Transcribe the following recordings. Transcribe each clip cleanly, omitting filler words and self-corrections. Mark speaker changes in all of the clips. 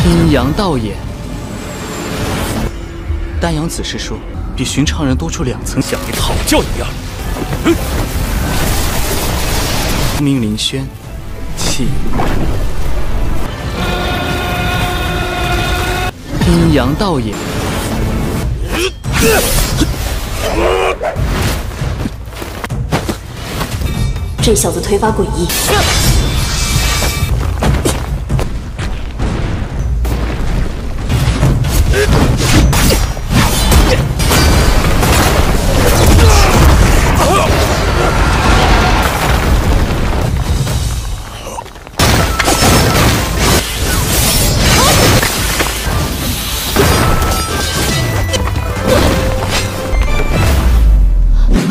Speaker 1: 阴阳道也。丹阳子是说，比寻常人多出2层，
Speaker 2: 像你讨教一样。
Speaker 1: 命林轩，起。阴阳道也。
Speaker 3: 这小子腿法诡异。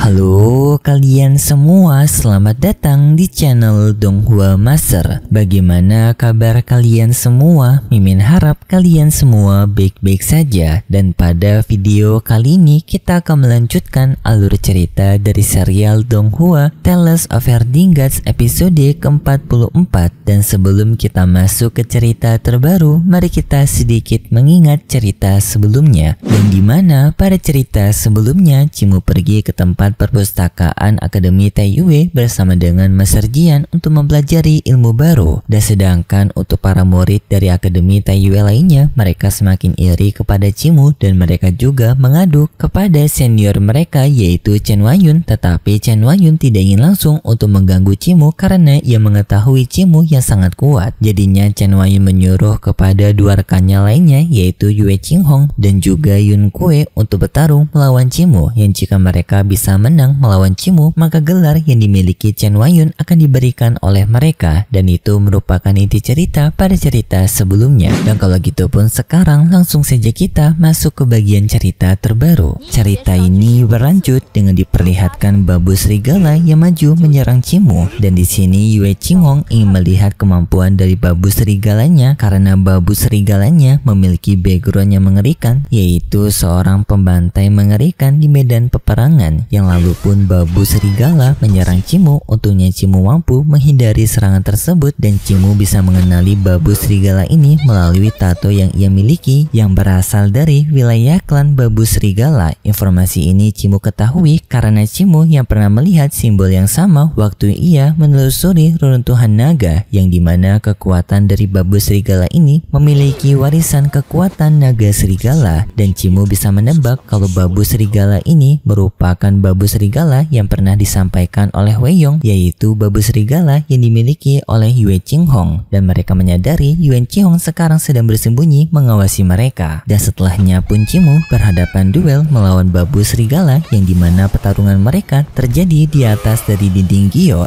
Speaker 4: Halo kalian semua, selamat datang di channel Donghua Master. Bagaimana kabar kalian semua? Mimin harap kalian semua baik-baik saja. Dan pada video kali ini kita akan melanjutkan alur cerita dari serial Donghua Tales of Herding Gods episode ke-44. Dan sebelum kita masuk ke cerita terbaru, mari kita sedikit mengingat cerita sebelumnya. Dan dimana pada cerita sebelumnya Cimu pergi ke tempat perpustakaan Akademi Taiyue bersama dengan Master Jian untuk mempelajari ilmu baru. Dan sedangkan untuk para murid dari Akademi Taiyue lainnya, mereka semakin iri kepada Cimu dan mereka juga mengadu kepada senior mereka yaitu Chen Wanyun. Tetapi Chen Wanyun tidak ingin langsung untuk mengganggu Cimu karena ia mengetahui Cimu yang sangat kuat. Jadinya Chen Wanyun menyuruh kepada dua rekannya lainnya yaitu Yue Qinghong dan juga Yun Kue untuk bertarung melawan Cimu, yang jika mereka bisa menang melawan Cimu, maka gelar yang dimiliki Chen Wanyun akan diberikan oleh mereka, dan itu merupakan inti cerita pada cerita sebelumnya. Dan kalau gitu pun sekarang langsung saja kita masuk ke bagian cerita terbaru. Cerita ini berlanjut dengan diperlihatkan babu serigala yang maju menyerang Cimu, dan di sini Yue Qinghong ingin melihat kemampuan dari babu serigalanya karena babu serigalanya memiliki background yang mengerikan, yaitu seorang pembantai mengerikan di medan peperangan. Yang lalu pun babu serigala menyerang Cimu. Untungnya Cimu mampu menghindari serangan tersebut dan Cimu bisa mengenali babu serigala ini melalui tato yang ia miliki yang berasal dari wilayah klan babu serigala. Informasi ini Cimu ketahui karena Cimu yang pernah melihat simbol yang sama waktu ia menelusuri reruntuhan naga, yang dimana kekuatan dari babu serigala ini memiliki warisan kekuatan naga serigala, dan Cimu bisa menebak kalau babu serigala ini merupakan babu serigala yang pernah disampaikan oleh Wei Yong, yaitu babu serigala yang dimiliki oleh Yue Qinghong, dan mereka menyadari Yue Qinghong sekarang sedang bersembunyi mengawasi mereka. Dan setelahnya pun Cimu berhadapan duel melawan babu serigala, yang dimana pertarungan mereka terjadi di atas dari dinding Gyo.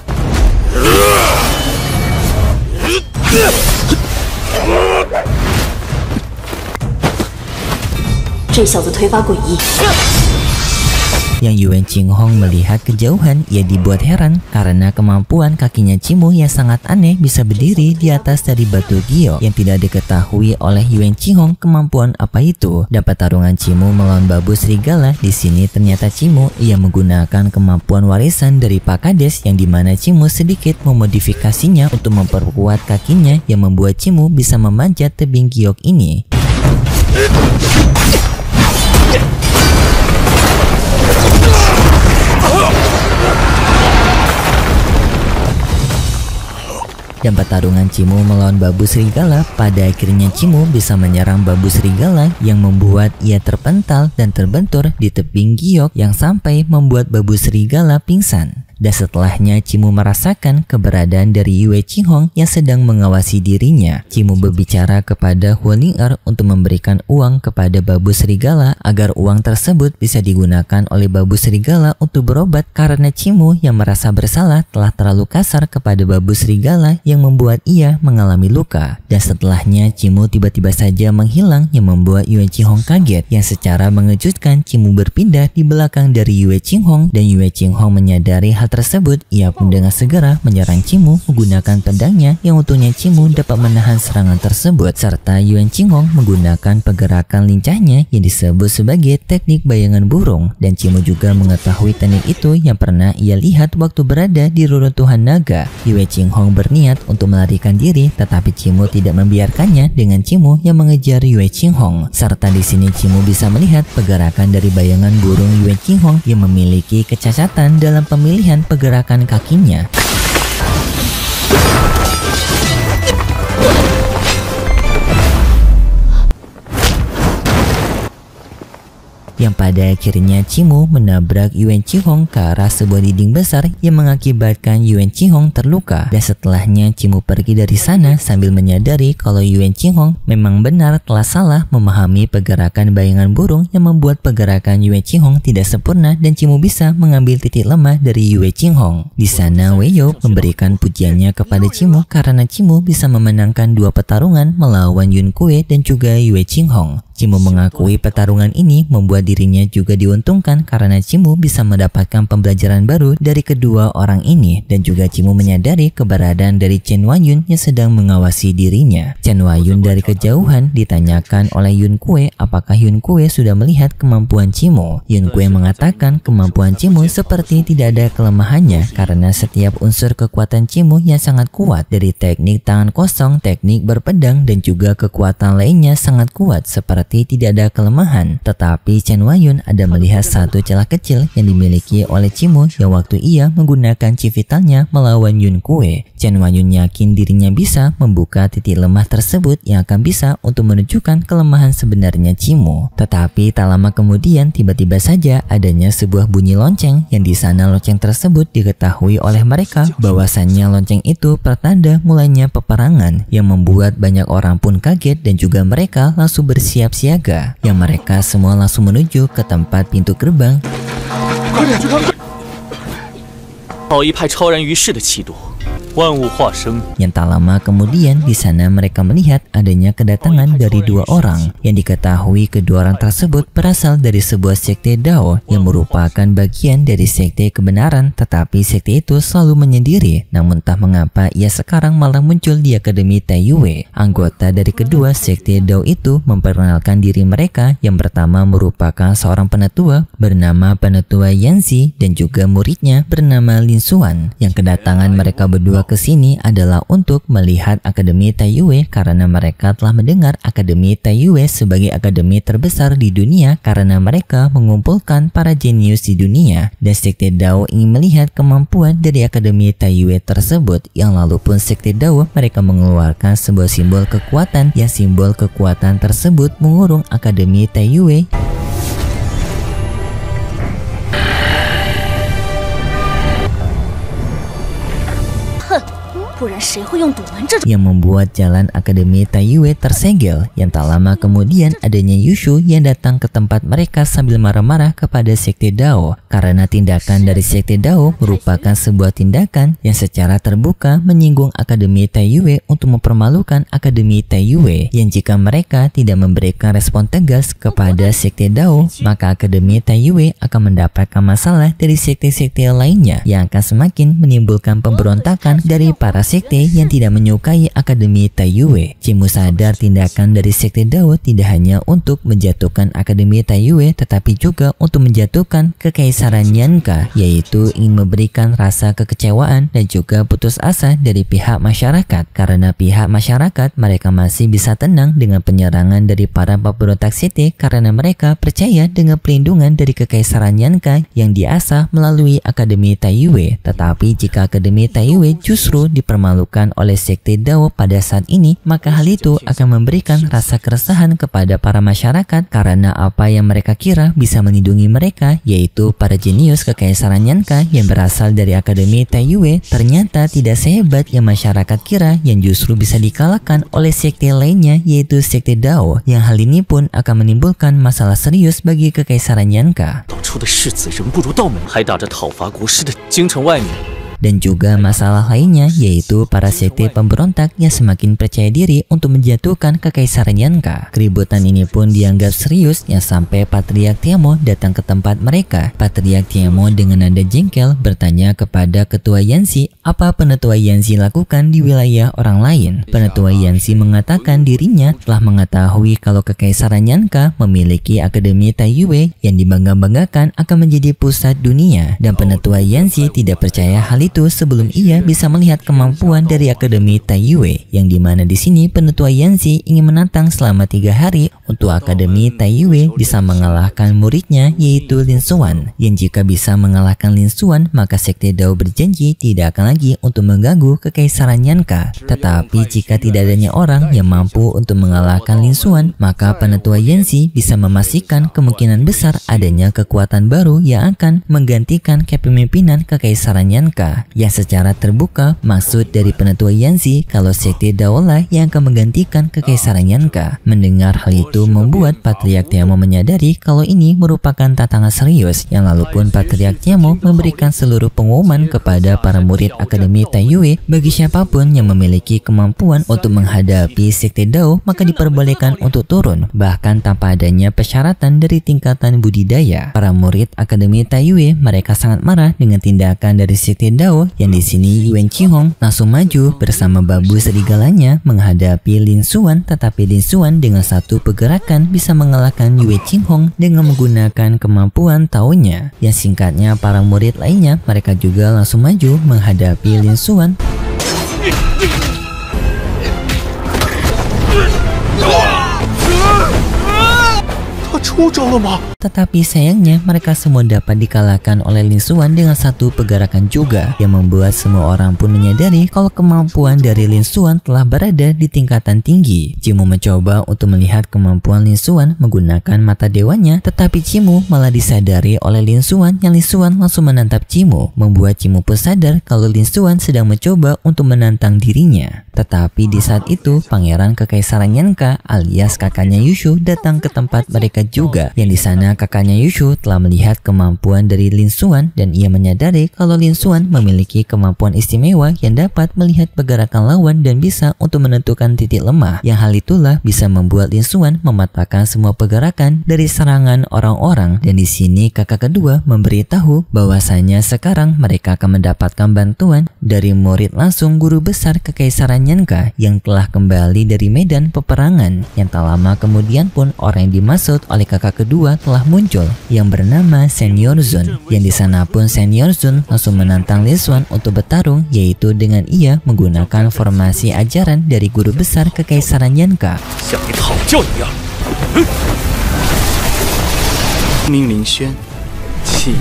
Speaker 4: Yang Yue Qinghong melihat kejauhan, ia dibuat heran karena kemampuan kakinya Cimu yang sangat aneh bisa berdiri di atas dari batu Gyo, yang tidak diketahui oleh Yue Qinghong kemampuan apa itu. Dan pertarungan Cimu melawan babu serigala, di sini ternyata Cimu ia menggunakan kemampuan warisan dari Pak Kades, yang dimana Cimu sedikit memodifikasinya untuk memperkuat kakinya yang membuat Cimu bisa memanjat tebing giok ini. Dan pertarungan Cimu melawan babu serigala, pada akhirnya Cimu bisa menyerang babu serigala yang membuat ia terpental dan terbentur di tebing giok yang sampai membuat babu serigala pingsan. Dan setelahnya Cimu merasakan keberadaan dari Yue Qinghong yang sedang mengawasi dirinya. Cimu berbicara kepada Huoling'er untuk memberikan uang kepada babu serigala agar uang tersebut bisa digunakan oleh babu serigala untuk berobat karena Cimu yang merasa bersalah telah terlalu kasar kepada babu serigala yang membuat ia mengalami luka. Dan setelahnya Cimu tiba-tiba saja menghilang yang membuat Yue Qinghong kaget, yang secara mengejutkan Cimu berpindah di belakang dari Yue Qinghong, dan Yue Qinghong menyadari hal tersebut, ia pun dengan segera menyerang Cimu menggunakan pedangnya yang untungnya Cimu dapat menahan serangan tersebut, serta Yuan Qinghong menggunakan pergerakan lincahnya yang disebut sebagai teknik bayangan burung, dan Cimu juga mengetahui teknik itu yang pernah ia lihat waktu berada di reruntuhan naga. Yuan Qinghong berniat untuk melarikan diri, tetapi Cimu tidak membiarkannya dengan Cimu yang mengejar Yuan Qinghong. Serta di sini Cimu bisa melihat pergerakan dari bayangan burung Yuan Qinghong yang memiliki kecacatan dalam pemilihan pergerakan kakinya. Yang pada akhirnya Cimu menabrak Yuan Qinghong ke arah sebuah dinding besar yang mengakibatkan Yuan Qinghong terluka. Dan setelahnya Cimu pergi dari sana sambil menyadari kalau Yuan Qinghong memang benar telah salah memahami pergerakan bayangan burung yang membuat pergerakan Yuan Qinghong tidak sempurna, dan Cimu bisa mengambil titik lemah dari Yuan Qinghong. Di sana Wei You memberikan pujiannya kepada Cimu karena Cimu bisa memenangkan dua pertarungan melawan Yun Kue dan juga Yuan Qinghong. Cimu mengakui pertarungan ini membuat dirinya juga diuntungkan karena Cimu bisa mendapatkan pembelajaran baru dari kedua orang ini, dan juga Cimu menyadari keberadaan dari Chen Huanyun yang sedang mengawasi dirinya. Chen Huanyun dari kejauhan ditanyakan oleh Yun Kue apakah Yun Kue sudah melihat kemampuan Cimu. Yun Kue mengatakan kemampuan Cimu seperti tidak ada kelemahannya karena setiap unsur kekuatan Cimu yang sangat kuat, dari teknik tangan kosong, teknik berpedang, dan juga kekuatan lainnya sangat kuat seperti tidak ada kelemahan. Tetapi Chen Huanyun ada melihat satu celah kecil yang dimiliki oleh Cimu yang waktu ia menggunakan chi vitalnya melawan Yun Kue. Chen Huanyun yakin dirinya bisa membuka titik lemah tersebut yang akan bisa untuk menunjukkan kelemahan sebenarnya Cimu. Tetapi tak lama kemudian tiba-tiba saja adanya sebuah bunyi lonceng yang di sana lonceng tersebut diketahui oleh mereka bahwasannya lonceng itu pertanda mulainya peperangan, yang membuat banyak orang pun kaget dan juga mereka langsung bersiap siaga, yang mereka semua langsung menuju ke tempat pintu gerbang. Yang tak lama kemudian di sana mereka melihat adanya kedatangan dari dua orang yang diketahui kedua orang tersebut berasal dari sebuah sekte Dao yang merupakan bagian dari sekte kebenaran, tetapi sekte itu selalu menyendiri. Namun entah mengapa ia sekarang malah muncul di Akademi Taiyue. Anggota dari kedua sekte Dao itu memperkenalkan diri mereka. Yang pertama merupakan seorang penetua bernama Penetua Yanzi dan juga muridnya bernama Lin Xuan. Yang kedatangan mereka berdua ke sini adalah untuk melihat Akademi Taiyue karena mereka telah mendengar Akademi Taiyue sebagai akademi terbesar di dunia karena mereka mengumpulkan para jenius di dunia, dan sekte Dao ingin melihat kemampuan dari Akademi Taiyue tersebut. Yang lalu pun sekte Dao mereka mengeluarkan sebuah simbol kekuatan yang simbol kekuatan tersebut mengurung Akademi Taiyue. Yang membuat jalan Akademi Taiyue tersegel. Yang tak lama kemudian adanya Yushu yang datang ke tempat mereka sambil marah-marah kepada sekte Dao karena tindakan dari sekte Dao merupakan sebuah tindakan yang secara terbuka menyinggung Akademi Taiyue untuk mempermalukan Akademi Taiyue, yang jika mereka tidak memberikan respon tegas kepada sekte Dao maka Akademi Taiyue akan mendapatkan masalah dari sekte-sekte lainnya yang akan semakin menimbulkan pemberontakan dari para sekte yang tidak menyukai Akademi Taiyue. Cimu sadar tindakan dari sekte Dao tidak hanya untuk menjatuhkan Akademi Taiyue tetapi juga untuk menjatuhkan kekaisaran Yanka, yaitu ingin memberikan rasa kekecewaan dan juga putus asa dari pihak masyarakat. Karena pihak masyarakat mereka masih bisa tenang dengan penyerangan dari para pemberontak sekte karena mereka percaya dengan pelindungan dari kekaisaran Yanka yang diasah melalui Akademi Taiyue. Tetapi jika Akademi Taiyue justru dipermalukan oleh sekte Dao pada saat ini, maka hal itu akan memberikan rasa keresahan kepada para masyarakat karena apa yang mereka kira bisa melindungi mereka, yaitu para jenius kekaisaran Yanka yang berasal dari Akademi Taiyue, ternyata tidak sehebat yang masyarakat kira, yang justru bisa dikalahkan oleh sekte lainnya yaitu sekte Dao, yang hal ini pun akan menimbulkan masalah serius bagi kekaisaran Yanka. Dan juga masalah lainnya yaitu para sekte pemberontak yang semakin percaya diri untuk menjatuhkan Kekaisaran Yanka. Keributan ini pun dianggap serius yang sampai Patriark Tiamo datang ke tempat mereka. Patriark Tiamo dengan nada jengkel bertanya kepada Ketua Yanxi apa Penetua Yanxi lakukan di wilayah orang lain. Penetua Yanxi mengatakan dirinya telah mengetahui kalau Kekaisaran Yanka memiliki Akademi Taiyue yang dibangga-banggakan akan menjadi pusat dunia, dan Penetua Yanxi tidak percaya hal itu sebelum ia bisa melihat kemampuan dari Akademi Taiyue, yang dimana di sini Penetua Yanxi ingin menantang selama 3 hari untuk Akademi Taiyue bisa mengalahkan muridnya yaitu Lin Xuan, yang jika bisa mengalahkan Lin Xuan maka Sekte Dao berjanji tidak akan lagi untuk mengganggu Kekaisaran Yanka. Tetapi jika tidak adanya orang yang mampu untuk mengalahkan Lin Xuan, maka Penetua Yanxi bisa memastikan kemungkinan besar adanya kekuatan baru yang akan menggantikan kepemimpinan Kekaisaran Yanka. Yang secara terbuka maksud dari Penetua Yanxi kalau Sekte Dao lah yang akan menggantikan Kekaisaran Yanka. Mendengar hal itu membuat Patriark Tiamo menyadari kalau ini merupakan tantangan serius, yang lalu pun Patriark Tiamo memberikan seluruh pengumuman kepada para murid Akademi Taiyue bagi siapapun yang memiliki kemampuan untuk menghadapi Sekte Dao maka diperbolehkan untuk turun, bahkan tanpa adanya persyaratan dari tingkatan budidaya. Para murid Akademi Taiyue mereka sangat marah dengan tindakan dari Sekte Dao, yang di sini Yuan Qinghong langsung maju bersama babu serigalanya menghadapi Lin Xuan, tetapi Lin Xuan dengan satu pergerakan bisa mengalahkan Yuan Qinghong dengan menggunakan kemampuan Tao-nya. Yang singkatnya para murid lainnya mereka juga langsung maju menghadapi Lin Xuan. Tetapi sayangnya mereka semua dapat dikalahkan oleh Lin Xuan dengan satu pergerakan juga, yang membuat semua orang pun menyadari kalau kemampuan dari Lin Xuan telah berada di tingkatan tinggi. Cimu mencoba untuk melihat kemampuan Lin Xuan menggunakan mata dewanya, tetapi Cimu malah disadari oleh Lin Xuan, yang Lin Xuan langsung menantap Cimu, membuat Cimu pun sadar kalau Lin Xuan sedang mencoba untuk menantang dirinya. Tetapi di saat itu Pangeran Kekaisaran Yanka alias kakaknya Yushu datang ke tempat mereka juga, yang di sana kakaknya Yushu telah melihat kemampuan dari Lin Xuan dan ia menyadari kalau Lin Xuan memiliki kemampuan istimewa yang dapat melihat pergerakan lawan dan bisa untuk menentukan titik lemah, yang hal itulah bisa membuat Lin Xuan mematahkan semua pergerakan dari serangan orang-orang. Dan di sini kakak kedua memberitahu bahwasanya sekarang mereka akan mendapatkan bantuan dari murid langsung guru besar Kekaisaran Yanka yang telah kembali dari medan peperangan, yang tak lama kemudian pun orang yang dimaksud oleh kakak kedua telah muncul yang bernama Senior Zun, yang di sana pun Senior Zun langsung menantang Lin Xuan untuk bertarung, yaitu dengan ia menggunakan formasi ajaran dari guru besar Kekaisaran Yanka.
Speaker 1: 命令轩，起！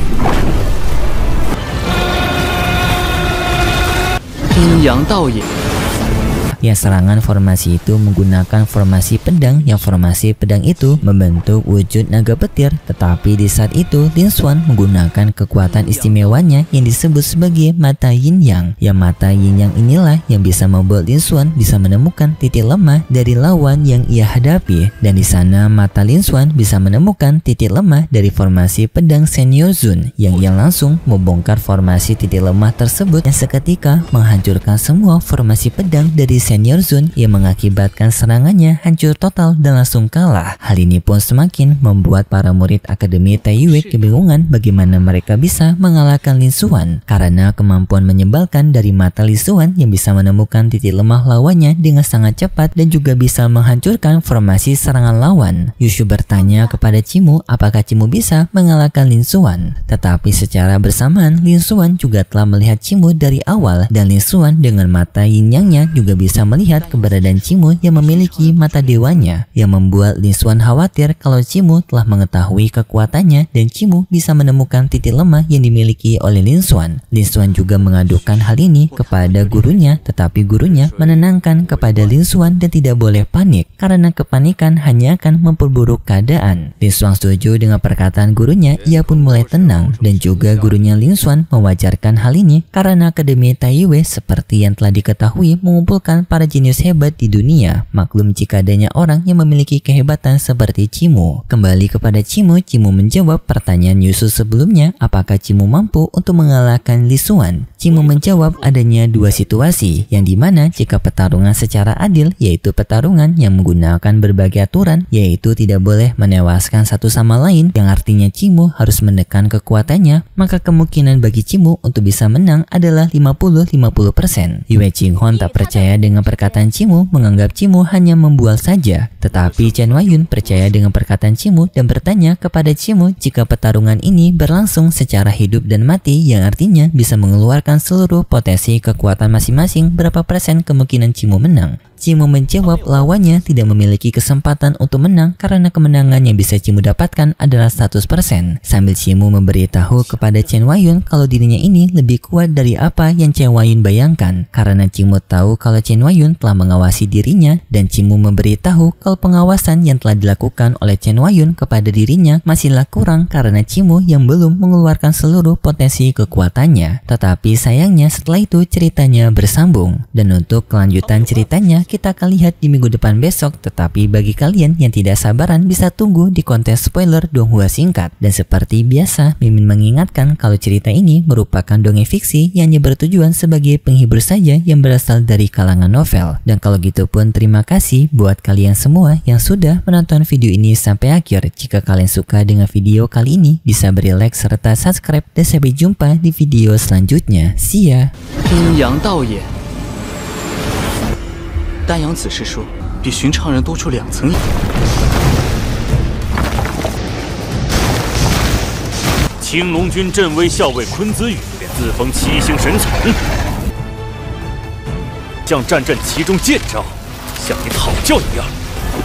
Speaker 1: 阴阳道也。
Speaker 4: Yang serangan formasi itu menggunakan formasi pedang, yang formasi pedang itu membentuk wujud naga petir. Tetapi di saat itu Lin Xuan menggunakan kekuatan istimewanya yang disebut sebagai mata yin yang. Yang mata yin yang inilah yang bisa membuat Lin Xuan bisa menemukan titik lemah dari lawan yang ia hadapi. Dan di sana mata Lin Xuan bisa menemukan titik lemah dari formasi pedang Senior Zun, yang ia langsung membongkar formasi titik lemah tersebut yang seketika menghancurkan semua formasi pedang dari Senior Zun yang mengakibatkan serangannya hancur total dan langsung kalah. Hal ini pun semakin membuat para murid Akademi Taiyue kebingungan bagaimana mereka bisa mengalahkan Lin Xuan, karena kemampuan menyebalkan dari mata Lin Xuan yang bisa menemukan titik lemah lawannya dengan sangat cepat dan juga bisa menghancurkan formasi serangan lawan. Yushu bertanya kepada Cimu apakah Cimu bisa mengalahkan Lin Xuan, tetapi secara bersamaan Lin Xuan juga telah melihat Cimu dari awal, dan Lin Xuan dengan mata yin yang-nya juga bisa melihat keberadaan Cimu yang memiliki mata dewanya, yang membuat Lin Xuan khawatir kalau Cimu telah mengetahui kekuatannya dan Cimu bisa menemukan titik lemah yang dimiliki oleh Lin Xuan. Lin Xuan juga mengadukan hal ini kepada gurunya, tetapi gurunya menenangkan kepada Lin Xuan dan tidak boleh panik karena kepanikan hanya akan memperburuk keadaan. Lin Xuan setuju dengan perkataan gurunya, ia pun mulai tenang, dan juga gurunya Lin Xuan mewajarkan hal ini karena Akademi Taiyue seperti yang telah diketahui mengumpulkan para jenius hebat di dunia. Maklum jika adanya orang yang memiliki kehebatan seperti Cimu. Kembali kepada Cimu, Cimu menjawab pertanyaan Yusu sebelumnya, apakah Cimu mampu untuk mengalahkan Li Xuan? Cimu menjawab adanya dua situasi, yang dimana jika pertarungan secara adil, yaitu pertarungan yang menggunakan berbagai aturan, yaitu tidak boleh menewaskan satu sama lain, yang artinya Cimu harus menekan kekuatannya, maka kemungkinan bagi Cimu untuk bisa menang adalah 50-50%. Yue Qinghuang tak percaya dengan perkataan Cimu, menganggap Cimu hanya membual saja. Tetapi Chen Huayun percaya dengan perkataan Cimu dan bertanya kepada Cimu jika pertarungan ini berlangsung secara hidup dan mati, yang artinya bisa mengeluarkan seluruh potensi kekuatan masing-masing, berapa persen kemungkinan Cimu menang. Cimu menjawab lawannya tidak memiliki kesempatan untuk menang karena kemenangan yang bisa Cimu dapatkan adalah 100%. Sambil Cimu memberitahu kepada Chen Huayun kalau dirinya ini lebih kuat dari apa yang Chen Huayun bayangkan. Karena Cimu tahu kalau Chen Huayun telah mengawasi dirinya, dan Cimu memberitahu kalau pengawasan yang telah dilakukan oleh Chen Huayun kepada dirinya masihlah kurang karena Cimu yang belum mengeluarkan seluruh potensi kekuatannya. Tetapi sayangnya setelah itu ceritanya bersambung, dan untuk kelanjutan ceritanya kita akan lihat di minggu depan besok. Tetapi bagi kalian yang tidak sabaran bisa tunggu di kontes spoiler Donghua singkat. Dan seperti biasa, Mimin mengingatkan kalau cerita ini merupakan dongeng fiksi yang hanya bertujuan sebagai penghibur saja yang berasal dari kalangan novel. Dan kalau gitu pun terima kasih buat kalian semua yang sudah menonton video ini sampai akhir. Jika kalian suka dengan video kali ini, bisa beri like serta subscribe, dan sampai jumpa di video selanjutnya. See ya!
Speaker 1: 阴阳道也。丹阳子是说，比寻常人多出2层。
Speaker 2: 青龙军镇卫校尉昆子羽自封七星神宠，将战阵其中剑招，向你讨教一样。